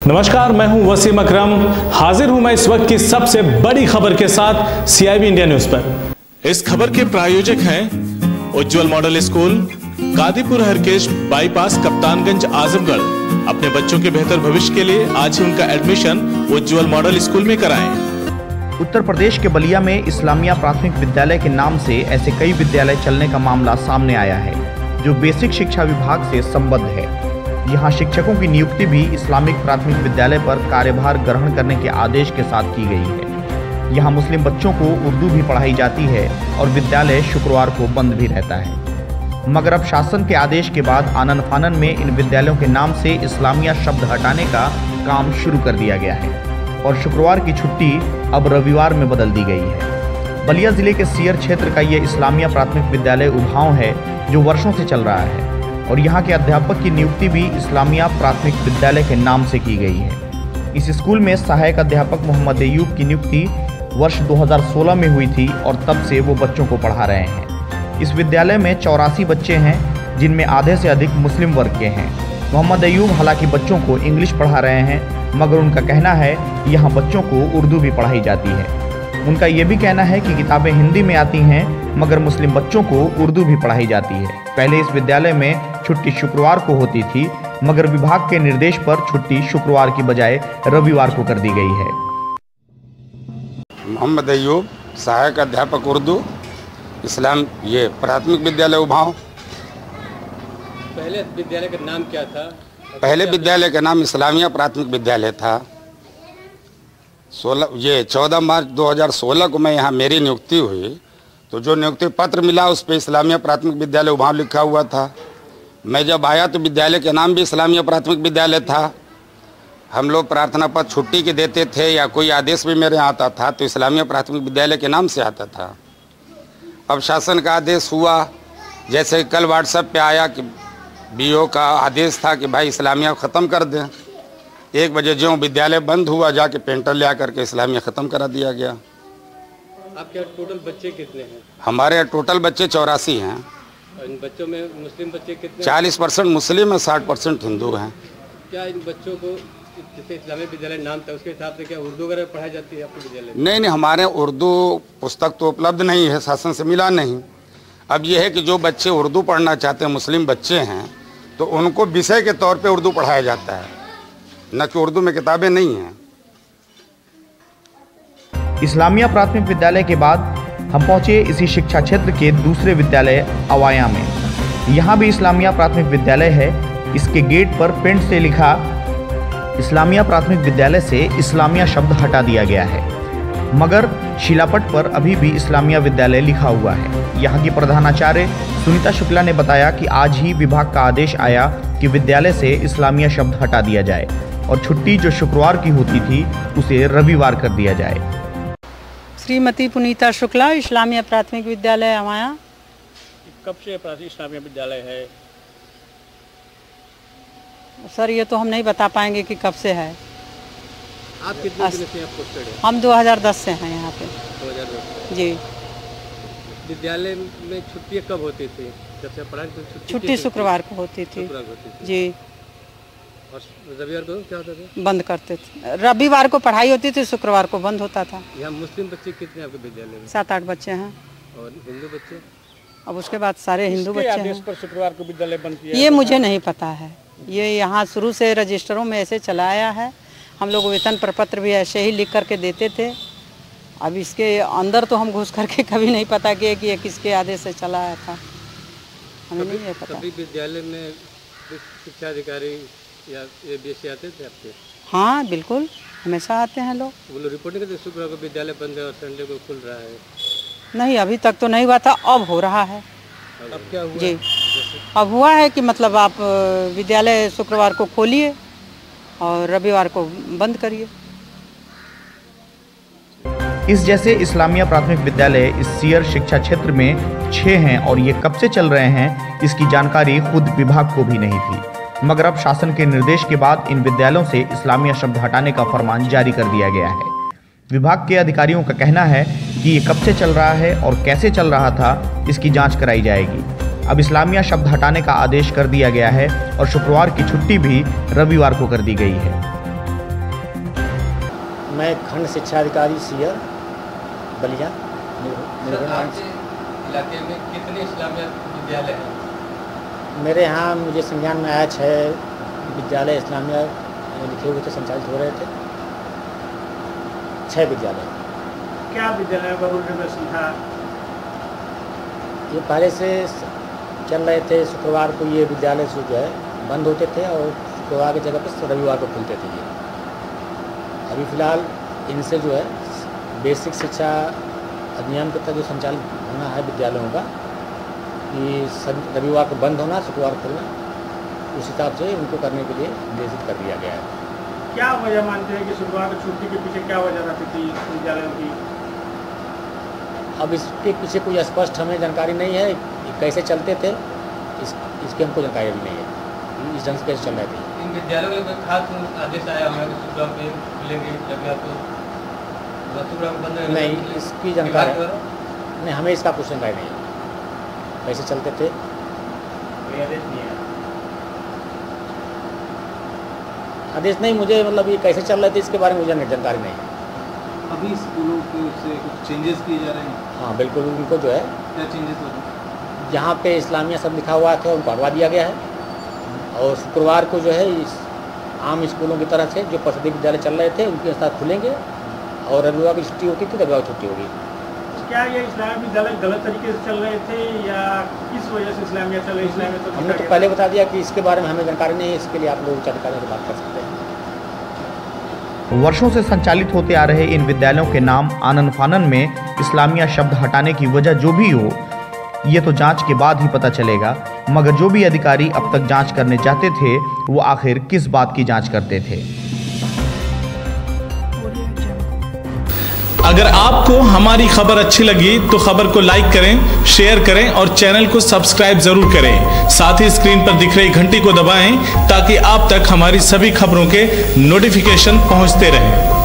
नमस्कार, मैं हूं वसीम अकरम। हाजिर हूं मैं इस वक्त की सबसे बड़ी खबर के साथ CIB इंडिया न्यूज पर। इस खबर के प्रायोजक हैं Ujjwal model school, Kadipur Harkesh bypass, Kaptanganj, Azamgarh. अपने बच्चों के बेहतर भविष्य के लिए आज ही उनका एडमिशन उज्जवल मॉडल स्कूल में कराएं। उत्तर प्रदेश के बलिया में इस्लामिया प्राथमिक विद्यालय के नाम से ऐसे कई विद्यालय चलने का मामला सामने आया है, जो बेसिक शिक्षा विभाग से संबद्ध है। यहाँ शिक्षकों की नियुक्ति भी इस्लामिक प्राथमिक विद्यालय पर कार्यभार ग्रहण करने के आदेश के साथ की गई है। यहाँ मुस्लिम बच्चों को उर्दू भी पढ़ाई जाती है और विद्यालय शुक्रवार को बंद भी रहता है। मगर अब शासन के आदेश के बाद आनन फानन में इन विद्यालयों के नाम से इस्लामिया शब्द हटाने का काम शुरू कर दिया गया है और शुक्रवार की छुट्टी अब रविवार में बदल दी गई है। बलिया जिले के सियर क्षेत्र का ये इस्लामिया प्राथमिक विद्यालय उभाव है, जो वर्षों से चल रहा है और यहाँ के अध्यापक की नियुक्ति भी इस्लामिया प्राथमिक विद्यालय के नाम से की गई है। इस स्कूल में सहायक अध्यापक मोहम्मद अयूब की नियुक्ति वर्ष 2016 में हुई थी और तब से वो बच्चों को पढ़ा रहे हैं। इस विद्यालय में 84 बच्चे हैं, जिनमें आधे से अधिक मुस्लिम वर्ग के हैं। मोहम्मद अयूब हालांकि बच्चों को इंग्लिश पढ़ा रहे हैं, मगर उनका कहना है यहाँ बच्चों को उर्दू भी पढ़ाई जाती है। उनका ये भी कहना है कि किताबें हिंदी में आती हैं, मगर मुस्लिम बच्चों को उर्दू भी पढ़ाई जाती है। पहले इस विद्यालय में छुट्टी शुक्रवार को होती थी, मगर विभाग के निर्देश पर छुट्टी शुक्रवार की बजाय रविवार को कर दी गई है। मोहम्मद अयूब, सहायक अध्यापक उर्दू, इस्लाम ये प्राथमिक विद्यालय उभाव। पहले विद्यालय का नाम क्या था? पहले विद्यालय का नाम इस्लामिया प्राथमिक विद्यालय था। 14 मार्च 2016 को मैं यहाँ मेरी नियुक्ति हुई, तो जो नियुक्ति पत्र मिला उस पर इस्लामिया प्राथमिक विद्यालय उभाव लिखा हुआ था। मैं जब आया तो विद्यालय का नाम भी इस्लामिया प्राथमिक विद्यालय था। हम लोग प्रार्थना पत्र छुट्टी के देते थे या कोई आदेश भी मेरे यहाँ आता था तो इस्लामिया प्राथमिक विद्यालय के नाम से आता था। अब शासन का आदेश हुआ, जैसे कल व्हाट्सएप पे आया कि BO का आदेश था कि भाई इस्लामिया ख़त्म कर दें। 1 बजे जो विद्यालय बंद हुआ, जाके पेंटर ले आकर के इस्लामिया ख़त्म करा दिया गया। आपके टोटल बच्चे कितने हैं? हमारे टोटल बच्चे 84 हैं। और इन बच्चों में मुस्लिम बच्चे कितने? 40% मुस्लिम है, 60% हिंदू हैं। क्या इन बच्चों को जैसे इस्लामिक विद्यालय नाम था उसके हिसाब से क्या उर्दू वगैरह पढ़ाई जाती है आपके विद्यालय में? नहीं, हमारे उर्दू पुस्तक तो उपलब्ध नहीं है, शासन से मिला नहीं। अब यह है कि जो बच्चे उर्दू पढ़ना चाहते हैं, मुस्लिम बच्चे हैं, तो उनको विषय के तौर पे उर्दू पढ़ाया जाता है, न कि उर्दू में किताबें नहीं हैं। इस्लामिया प्राथमिक विद्यालय के बाद हम पहुंचे इसी शिक्षा क्षेत्र के दूसरे विद्यालय अवाया में। यहाँ भी इस्लामिया प्राथमिक विद्यालय है। इसके गेट पर पेंट से लिखा इस्लामिया प्राथमिक विद्यालय से इस्लामिया शब्द हटा दिया गया है, मगर शिलापट पर अभी भी इस्लामिया विद्यालय लिखा हुआ है। यहाँ की प्रधानाचार्य सुनीता शुक्ला ने बताया कि आज ही विभाग का आदेश आया कि विद्यालय से इस्लामिया शब्द हटा दिया जाए और छुट्टी जो शुक्रवार की होती थी उसे रविवार कर दिया जाए। श्रीमती पुनीता शुक्ला, इस्लामिया प्राथमिक विद्यालय अवाया। कब से प्राथमिक इस्लामिया विद्यालय है? सर ये तो हम नहीं बता पाएंगे कि कब से है। आप कितने दिन से पोस्टेड हैं? हम 2010 से हैं यहाँ पे। 2010 जी। विद्यालय में छुट्टियाँ कब होती थी? जब से पढ़ाई तो छुट्टी शुक्रवार को होती थी। जी। और रविवार को क्या होता था? बंद करते थे। रविवार को पढ़ाई होती थी, शुक्रवार को बंद होता था। यहाँ मुस्लिम बच्चे कितने आपके विद्यालय में? 7-8 बच्चे हैं। और हिंदू बच्चे? अब उसके बाद सारे हिंदू बच्चे हैं। पर शुक्रवार को विद्यालय बंद किया? ये मुझे नहीं पता है। ये यहाँ शुरू से रजिस्टरों में ऐसे चला आया है। हम लोग वेतन प्रपत्र भी ऐसे ही लिख करके देते थे। अब इसके अंदर तो हम घुस करके कभी नहीं पता किए कि ये किसके आदेश से चला आया था, हमें नहीं है पता। कभी विद्यालय में शिक्षा अधिकारी या ये आते थे आपके? हाँ बिल्कुल, हमेशा आते हैं लोग। वो लोग रिपोर्टिंग करते शुक्रवार को विद्यालय बंद है और संडे को खुल रहा है? नहीं, अभी तक तो नहीं हुआ था, अब हो रहा है। अब क्या हुआ? जी, अब हुआ है कि मतलब आप विद्यालय शुक्रवार को खोलिए और रविवार को बंद करिए। इस जैसे इस्लामिया प्राथमिक विद्यालय इस सियर शिक्षा क्षेत्र में 6 हैं और ये कब से चल रहे हैं इसकी जानकारी खुद विभाग को भी नहीं थी, मगर अब शासन के निर्देश के बाद इन विद्यालयों से इस्लामिया शब्द हटाने का फरमान जारी कर दिया गया है। विभाग के अधिकारियों का कहना है कि ये कब से चल रहा है और कैसे चल रहा था, इसकी जांच कराई जाएगी। अब इस्लामिया शब्द हटाने का आदेश कर दिया गया है और शुक्रवार की छुट्टी भी रविवार को कर दी गई है। मैं खंड शिक्षा अधिकारी सीयर बलिया। इलाके में कितने इस्लामिया विद्यालय हैं? मेरे यहाँ मुझे संज्ञान में आया 6 विद्यालय इस्लामिया लिखे हुए थे, संचालित हो रहे थे। 6 विद्यालय। क्या विद्यालय का रूल रेगुलेशन था? ये पहले से चल रहे थे। शुक्रवार को ये विद्यालय जो है बंद होते थे और शुक्रवार की जगह पर रविवार को खुलते थे। ये अभी फ़िलहाल इनसे जो है बेसिक शिक्षा अधिनियम के तहत जो संचालित होना है विद्यालयों का, कि रविवार को बंद होना, शुक्रवार खुलना, उस हिसाब से उनको करने के लिए निर्देशित कर दिया गया है। क्या वजह मानते हैं कि शुक्रवार की छुट्टी के पीछे क्या वजह रहती थी विद्यालयों की? अब इसके पीछे कोई स्पष्ट हमें जानकारी नहीं है, कैसे चलते थे इसकी हमको जानकारी नहीं है, इस ढंग से कैसे चल रहे थे। इन विद्यालयों के कोई खास आदेश आया होगा कि शुक्रवार पे खुलेंगे, रविवार को बंद रहेगा? नहीं, इसकी जानकारी नहीं, हमें इसका कुछ जानकारी नहीं है, कैसे चलते थे। कोई आदेश नहीं है? आदेश नहीं, मुझे मतलब ये कैसे चल रहे थे इसके बारे में मुझे जानकारी नहीं है। अभी स्कूलों के से कुछ चेंजेस किए जा रहे हैं? हाँ बिल्कुल, उनको जो है क्या चेंजेस हो रहे हैं? जहाँ पे इस्लामिया सब लिखा हुआ था उनको हटवा दिया गया है और शुक्रवार को जो है इस आम स्कूलों की तरह से जो पसंदी विद्यालय चल रहे थे उनके साथ खुलेंगे और रविवार की छुट्टी होती थी, रविवार छुट्टी होगी। क्या ये इस्लामी विद्यालय गलत तरीके से चल रहे थे या किस वजह से इस्लामिया चल रही? इस्लामिया हमने तो पहले बता दिया कि इसके बारे में हमें जानकारी नहीं है, इसके लिए आप लोग उच्च अधिकारियों से बात कर सकते हैं। वर्षों से संचालित होते आ रहे इन विद्यालयों के नाम आनन फानन में इस्लामिया शब्द हटाने की वजह जो भी हो, ये तो जांच के बाद ही पता चलेगा। मगर जो भी अधिकारी अब तक जांच करने जाते थे वो आखिर किस बात की जांच करते थे? अगर आपको हमारी खबर अच्छी लगी तो खबर को लाइक करें, शेयर करें और चैनल को सब्सक्राइब जरूर करें। साथ ही स्क्रीन पर दिख रही घंटी को दबाएं ताकि आप तक हमारी सभी खबरों के नोटिफिकेशन पहुंचते रहें।